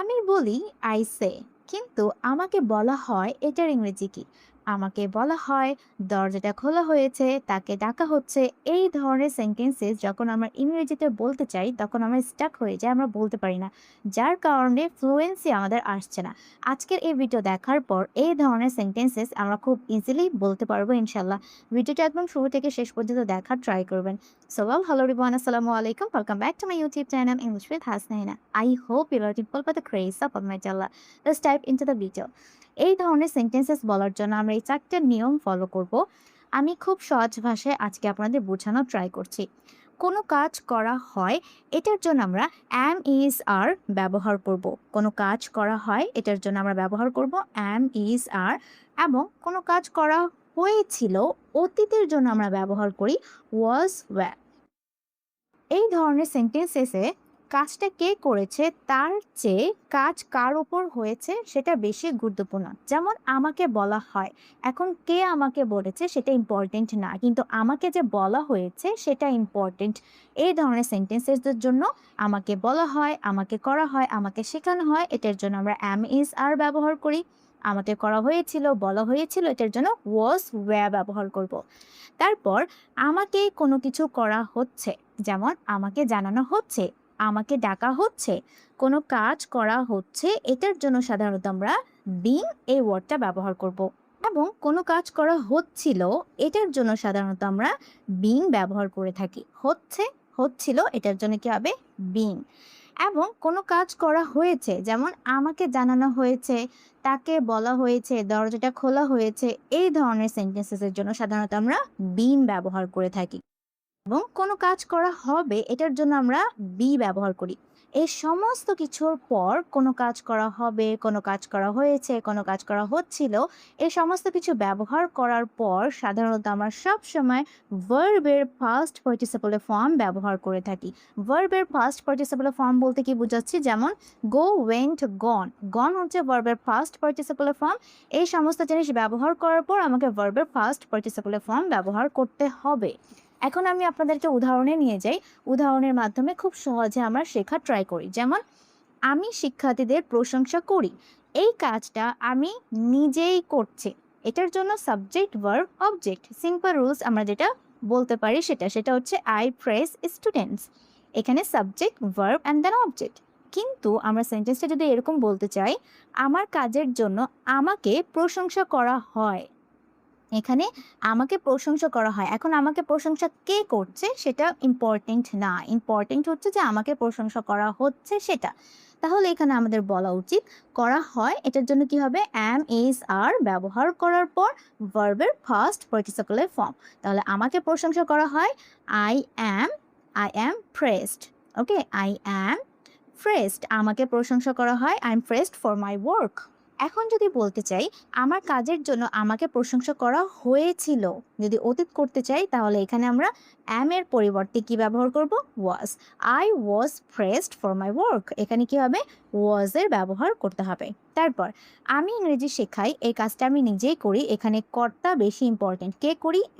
আমি বলি I say, কিন্তু আমাকে বলা হয় এটার ইংরেজি কি? আমাকে বলা হয় দরজাটা খোলা হয়েছে, তাকে ডাকা হচ্ছে। এই ধরনের সেন্টেন্সেস যখন আমরা ইংরেজিতে বলতে চাই তখন আমরা স্টাক হয়ে যাই, আমরা বলতে পারি না। যার কারণে ফ্লুয়েন্সি আমাদের আসছে না। আজকের এই ভিডিও দেখার পর এই ধরনের সেন্টেন্সেস আমরা খুব ইজিলি বলতে পারবো ইনশাল্লাহ। ভিডিওটা একদম শুরু থেকে শেষ পর্যন্ত দেখার ট্রাই করবেন। So well, hello everyone, assalamu alaikum. Welcome back to my YouTube channel English with Hasnaina. I hope you are dimple by the grace of Almighty Allah. Let's dive into the video. এই ধরনের sentences বলার জন্য আমরা এই চারটে নিয়ম follow করব। আমি খুব সহজ ভাষায় আজকে আপনাদের বোঝানোর ট্রাই করছি। কোনো কাজ করা হয় এটার জন্য আমরা am is are ব্যবহার করব। কোনো কাজ করা হয় এটার জন্য আমরা ব্যবহার করব am is are, এবং কোনো কাজ করা হয়েছিল অতীতের জন্য আমরা ব্যবহার করি was were। এই ধরনের সেন্টেন্সেসে কাজটা কে করেছে তার চেয়ে কাজ কার ওপর হয়েছে সেটা বেশি গুরুত্বপূর্ণ। যেমন আমাকে বলা হয়, এখন কে আমাকে বলেছে সেটা ইম্পর্টেন্ট না, কিন্তু আমাকে যে বলা হয়েছে সেটা ইম্পর্টেন্ট। এই ধরনের সেন্টেন্সেসের জন্য আমাকে বলা হয়, আমাকে করা হয়, আমাকে শেখানো হয়, এটার জন্য আমরা am is are ব্যবহার করি। আমাকে করা হয়েছিল, বলা হয়েছিল, এটার জন্য was were ব্যবহার করব। তারপর আমাকে কোনো কিছু করা হচ্ছে, যেমন আমাকে জানানো হচ্ছে, আমাকে ডাকা হচ্ছে, কোনো কাজ করা হচ্ছে, এটার জন্য সাধারণত আমরা বিং এই ওয়ার্ডটা ব্যবহার করব। এবং কোনো কাজ করা হচ্ছিল এটার জন্য সাধারণত আমরা বিং ব্যবহার করে থাকি। হচ্ছে, হচ্ছিল, এটার জন্য কি হবে? বিং। এবং কোনো কাজ করা হয়েছে, যেমন আমাকে জানানো হয়েছে, তাকে বলা হয়েছে, দরজাটা খোলা হয়েছে, এই ধরনের সেন্টেন্সেসের জন্য সাধারণত আমরা বিন ব্যবহার করে থাকি। এবং কোনো কাজ করা হবে এটার জন্য আমরা বি ব্যবহার করি। এই সমস্ত কিছুর পর কোনো কাজ করা হবে, কোনো কাজ করা হয়েছে, কোনো কাজ করা হচ্ছিল, এই সমস্ত কিছু ব্যবহার করার পর সাধারণত আমরা সব সময় ভার্বের পাস্ট পার্টিসিপল ফর্ম ব্যবহার করে থাকি। ভার্বের পাস্ট পার্টিসিপল ফর্ম বলতে কি বোঝাচ্ছি? যেমন গো, ওয়েন্ট, গন। গন হচ্ছে ভার্বের পাস্ট পার্টিসিপল ফর্ম। এই সমস্ত জিনিস ব্যবহার করার পর আমাকে ভার্বের পাস্ট পার্টিসিপল ফর্ম ব্যবহার করতে হবে। এখন আমি আপনাদেরকে উদাহরণে নিয়ে যাই। উদাহরণের মাধ্যমে খুব সহজে আমরা শেখার ট্রাই করি। যেমন আমি শিক্ষার্থীদের প্রশংসা করি, এই কাজটা আমি নিজেই করছি। এটার জন্য subject, verb, object, simple rules আমরা যেটা বলতে পারি সেটা হচ্ছে আই প্রেস স্টুডেন্টস। এখানে subject, verb and then object. কিন্তু আমরা সেন্টেন্সটা যদি এরকম বলতে চাই, আমার কাজের জন্য আমাকে প্রশংসা করা হয়, এখানে আমাকে প্রশংসা করা হয়। এখন আমাকে প্রশংসা কে করছে সেটা ইম্পর্টেন্ট না, ইম্পর্টেন্ট হচ্ছে যে আমাকে প্রশংসা করা হচ্ছে সেটা। তাহলে এখানে আমাদের বলা উচিত করা হয়, এটার জন্য কি হবে? am is are ব্যবহার করার পর ভার্বের ফার্স্ট পার্টিসিপলের ফর্ম। তাহলে আমাকে প্রশংসা করা হয় I am praised। Okay, I am praised, আমাকে প্রশংসা করা হয় I am praised for my work। এখন যদি বলতে চাই আমার কাজের জন্য আমাকে প্রশংসা করা হয়েছিল, যদি অতীত করতে চাই তাহলে এখানে আমরা am এর পরিবর্তে কি ব্যবহার করব? was। I was praised for my work, এখানে কি হবে? was এর ব্যবহার করতে হবে। তারপর আমি ইংরেজি শেখাই, এই কাজটা আমি নিজেই করি, এখানে কর্তা বেশি ইম্পর্টেন্ট।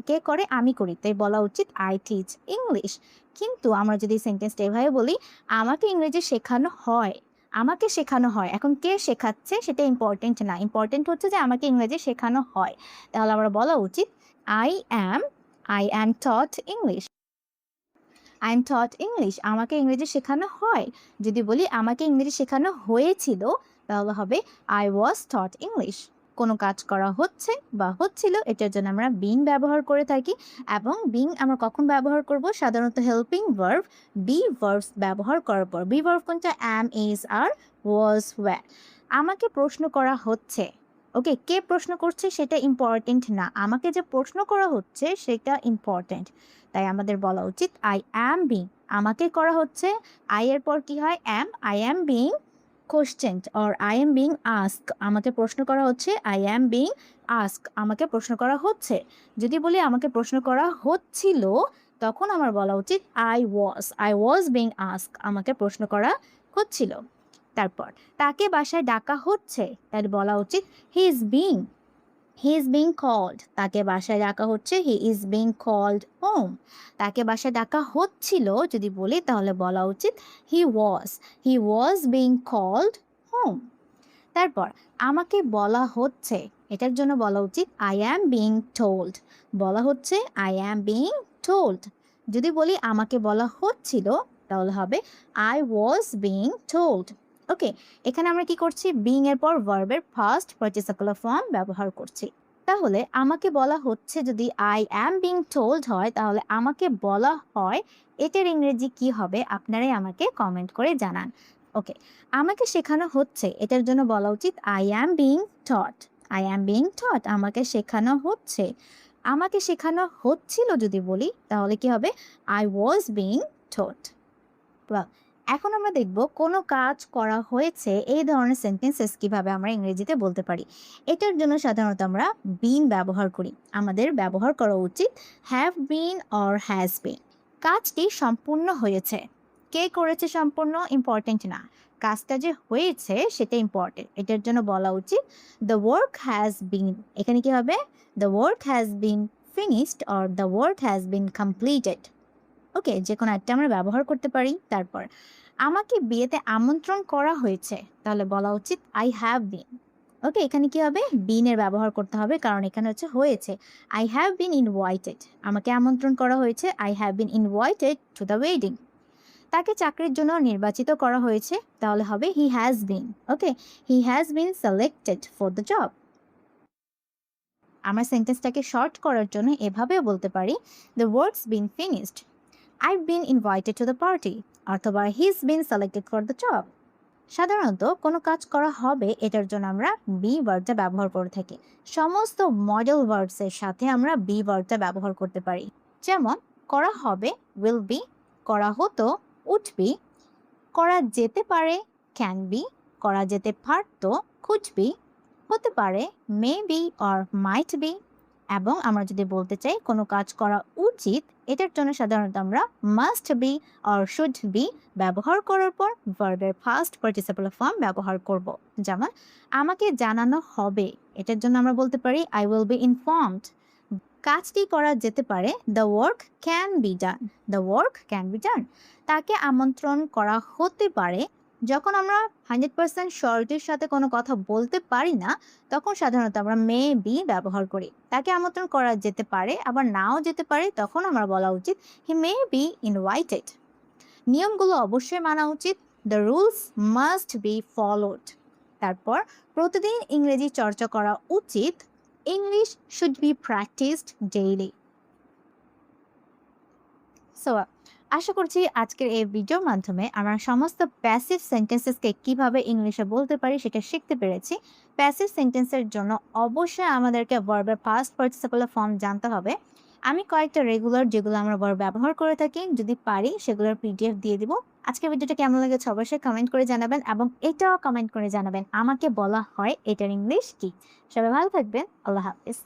কে করে? আমি করি, তাই বলা উচিত I teach English। কিন্তু আমরা যদি সেন্টেন্সটা এভাবে বলি, আমাকে ইংরেজি শেখানো হয়, আমাকে শেখানো হয়, এখন কে শেখাচ্ছে সেটা ইম্পর্টেন্ট না, ইম্পর্টেন্ট হচ্ছে যে আমাকে ইংরেজি শেখানো হয়। তাহলে আমরা বলা উচিত I am taught English। I am taught English, আমাকে ইংরেজি শেখানো হয়। যদি বলি আমাকে ইংরেজি শেখানো হয়েছিল তাহলে হবে I was taught English। কোনো কাজ করা হচ্ছে বা হচ্ছিল এটার জন্য আমরা being ব্যবহার করে থাকি। এবং being আমরা কখন ব্যবহার করব? সাধারণত হেল্পিং ভার্ব be verbs ব্যবহার করার পর। be verb কোনটা? am, is, are, was, were। আমাকে প্রশ্ন করা হচ্ছে, ওকে, কে প্রশ্ন করছে সেটা ইম্পর্টেন্ট না, আমাকে যে প্রশ্ন করা হচ্ছে সেটা ইম্পর্টেন্ট। তাই আমাদের বলা উচিত আই অ্যাম বিং, আমাকে করা হচ্ছে, আই এর পর কি হয়? Am, I am being questioned or I am being ask, আমাকে প্রশ্ন করা হচ্ছে, আই অ্যাম বিং আস্ক, আমাকে প্রশ্ন করা হচ্ছে। যদি বলি আমাকে প্রশ্ন করা হচ্ছিল তখন আমার বলা উচিত আই ওয়াজ বিং আস্ক, আমাকে প্রশ্ন করা হচ্ছিল। তারপর তাকে বাসায় ডাকা হচ্ছে, তাহলে বলা উচিত হি ইজ বিং কল্ড, তাকে বাসায় ডাকা হচ্ছে, he is being called home. তাকে বাসায় ডাকা হচ্ছিল যদি বলি তাহলে বলা উচিত he was being called home. তারপর আমাকে বলা হচ্ছে, এটার জন্য বলা উচিত I am being told. বলা হচ্ছে I am being told. যদি বলি আমাকে বলা হচ্ছিল তাহলে হবে I was being told. ওকে, এখানে আমরা কি করছি, being এর পর ভার্বের ফার্স্ট পার্টিসিপল ফর্ম ব্যবহার করছি। তাহলে আমাকে বলা হচ্ছে যদি I am being told হয়, তাহলে আমাকে বলা হয় এটার ইংরেজি কি হবে আপনারাই আমাকে কমেন্ট করে জানান। ওকে, আমাকে শেখানো হচ্ছে, এটার জন্য বলা উচিত I am being taught. I am being taught, আমাকে শেখানো হচ্ছে। আমাকে শেখানো হচ্ছিল যদি বলি তাহলে কি হবে I was being taught. এখন আমরা দেখব কোনো কাজ করা হয়েছে এই ধরনের সেন্টেন্সেস কিভাবে আমরা ইংরেজিতে বলতে পারি। এটার জন্য সাধারণত আমরা বিন ব্যবহার করি। আমাদের ব্যবহার করা উচিত have been or has been. কাজটি সম্পূর্ণ হয়েছে, কে করেছে সম্পূর্ণ ইম্পর্টেন্ট না, কাজটা যে হয়েছে সেটা ইম্পর্টেন্ট। এটার জন্য বলা উচিত দ্য ওয়ার্ক হ্যাজ বিন। এখানে কি হবে the work has been finished or the work has been completed. Okay, যে কোনো একটা আমরা ব্যবহার করতে পারি। তারপর আমাকে বিয়েতে আমন্ত্রণ করা হয়েছে, তাহলে বলা উচিত আই হ্যাভ বিন। ওকে, এখানে কি হবে বিনের ব্যবহার করতে হবে কারণ এখানে হচ্ছে হয়েছে। আই হ্যাভ বিন ইনভাইটেড, আমাকে আমন্ত্রণ করা হয়েছে, I have been invited to the wedding. তাকে চাকরির জন্য নির্বাচিত করা হয়েছে, তাহলে হবে he has been. Okay, he has been selected for the job. আমরা সেন্টেন্সটাকে শর্ট করার জন্য এভাবেও বলতে পারি the works been finished, I've been invited to the party, অথবা he's been selected for the job. সাধারণত কোনো কাজ করা হবে এটার জন্য আমরা বি ওয়ার্ডটা ব্যবহার করে থাকি। সমস্ত মডেল ওয়ার্ডসের সাথে আমরা বি ওয়ার্ডটা ব্যবহার করতে পারি। যেমন করা হবে will be, করা হতো would be, করা যেতে পারে can be, করা যেতে পারতো could be, হতে পারে may be or might be, এবং আমরা যদি বলতে চাই কোনো কাজ করা উচিত এটার জন্য সাধারণত আমরা must be or should be ব্যবহার করার পর ভার্বের ফার্স্ট পার্টিসিপল ফর্ম ব্যবহার করব। যেমন আমাকে জানানো হবে, এটার জন্য আমরা বলতে পারি আই উইল বি ইনফর্মড। কাজটি করা যেতে পারে the work can be done, the work can be done. তাকে আমন্ত্রণ করা হতে পারে, যখন আমরা 100% শর্টের সাথে কোনো কথা বলতে পারি না তখন সাধারণত আমরা মে বি ব্যবহার করি। তাকে আমন্ত্রণ করা যেতে পারে আবার নাও যেতে পারে, তখন আমরা বলা উচিত হি মে বি ইনভাইটেড। নিয়মগুলো অবশ্যই মানা উচিত, the rules must be followed. তারপর প্রতিদিন ইংরেজি চর্চা করা উচিত, English should be practised daily. So আশা করছি আজকের এই ভিডিওর মাধ্যমে আমরা সমস্ত প্যাসিভ সেন্টেন্সেসকে কিভাবে ইংলিশে বলতে পারি সেটা শিখতে পেরেছি। প্যাসিভ সেন্টেন্সের জন্য অবশ্যই আমাদেরকে ভার্বের পাস্ট পার্টিসিপল ফর্ম জানতে হবে। আমি কয়েকটা রেগুলার যেগুলো আমরা ভার্ব ব্যবহার করে থাকি যদি পারি সেগুলোর পিডিএফ দিয়ে দিব। আজকের ভিডিওটা কেমন লেগেছে অবশ্যই কমেন্ট করে জানাবেন এবং এটাও কমেন্ট করে জানাবেন আমাকে বলা হয় এটার ইংলিশ কি। সবাই ভালো থাকবেন, আল্লাহ হাফিজ।